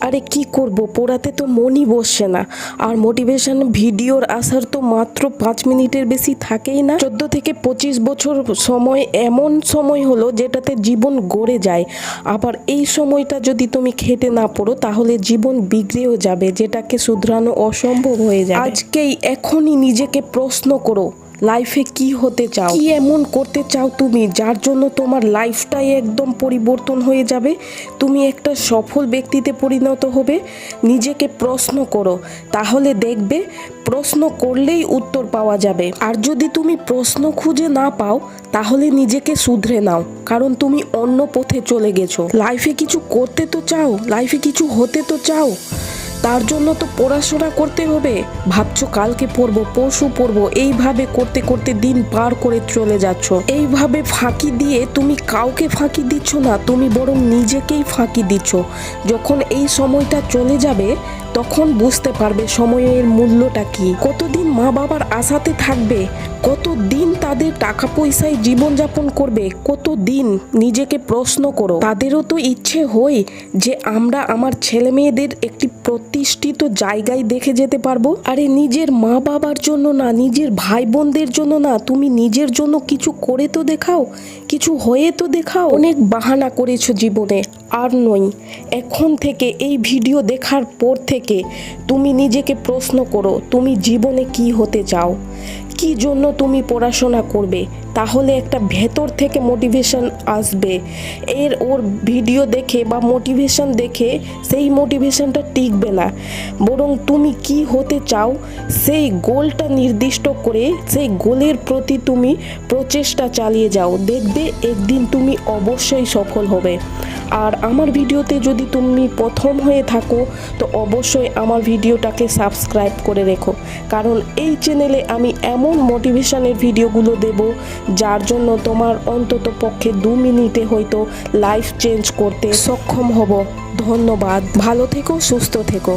আরে কি করব, পড়াতে তো মনই বসছে না। আর মোটিভেশন ভিডিওর আসার তো মাত্র 5 মিনিটের বেশি থাকেই না। 14 থেকে 25 বছর সময় এমন সময় হলো যেটাতে জীবন গড়ে যায়। আবার এই সময়টা যদি তুমি খেটে না পড়ো তাহলে জীবন বিগড়েও যাবে, যেটাকে শুধরানো অসম্ভব হয়ে যায়। আজকেই এখনই নিজেকে প্রশ্ন করো, লাইফে কি হতে চাও, কি এমন করতে চাও তুমি যার জন্য তোমার লাইফটাই একদম পরিবর্তন হয়ে যাবে, তুমি একটা সফল ব্যক্তিতে পরিণত হবে। নিজেকে প্রশ্ন করো, তাহলে দেখবে প্রশ্ন করলেই উত্তর পাওয়া যাবে। আর যদি তুমি প্রশ্ন খুঁজে না পাও তাহলে নিজেকে শুধরে নাও, কারণ তুমি অন্য পথে চলে গেছো। লাইফে কিছু করতে তো চাও, লাইফে কিছু হতে তো চাও, তার জন্য তো পড়াশোনা করতে হবে। ভাবছো কালকে পড়বো, পরশু পড়বো, এইভাবে করতে করতে দিন পার করে চলে যাচ্ছ। এইভাবে ফাঁকি দিয়ে তুমি কাউকে ফাঁকি দিচ্ছ না, তুমি বরং নিজেকেই ফাঁকি দিচ্ছ। যখন এই সময়টা চলে যাবে তখন বুঝতে পারবে সময়ের মূল্যটা কি। কতদিন মা বাবার আশাতে থাকবে, কতদিন তাদের টাকা পয়সায় জীবনযাপন করবে, কতদিন। নিজেকে প্রশ্ন করো। তাদেরও তো ইচ্ছে হয় যে আমরা আমার ছেলে মেয়েদের একটি প্রতিষ্ঠিত জায়গায় দেখে যেতে পারবো। আরে নিজের মা বাবার জন্য না, নিজের ভাই বোনদের জন্য না, তুমি নিজের জন্য কিছু করে তো দেখাও, কিছু হয়ে তো দেখাও। অনেক বাহানা করেছো জীবনে, আর নই। এখন থেকে এই ভিডিও দেখার পর থেকে তুমি নিজেকে প্রশ্ন করো, তুমি জীবনে কি হতে চাও, কি জন্য তুমি পড়াশোনা করবে। তাহলে একটা ভেতর থেকে মোটিভেশন আসবে। ওর ভিডিও দেখে বা মোটিভেশন দেখে সেই মোটিভেশনটা টিকবে না, বরং তুমি কি হতে চাও সেই গোলটা নির্দিষ্ট করে সেই গোলের প্রতি তুমি প্রচেষ্টা চালিয়ে যাও। দেখবে একদিন তুমি অবশ্যই সফল হবে। আর আমার ভিডিওতে যদি তুমি প্রথম হয়ে থাকো তো অবশ্যই আমার ভিডিওটাকে সাবস্ক্রাইব করে রেখো, কারণ এই চ্যানেলে আমি এমন মোটিভেশনের ভিডিওগুলো দেব যার জন্য তোমার অন্তত পক্ষে 2 মিনিটে হয়তো লাইফ চেঞ্জ করতে সক্ষম হব। ধন্যবাদ, ভালো থেকো, সুস্থ থেকো।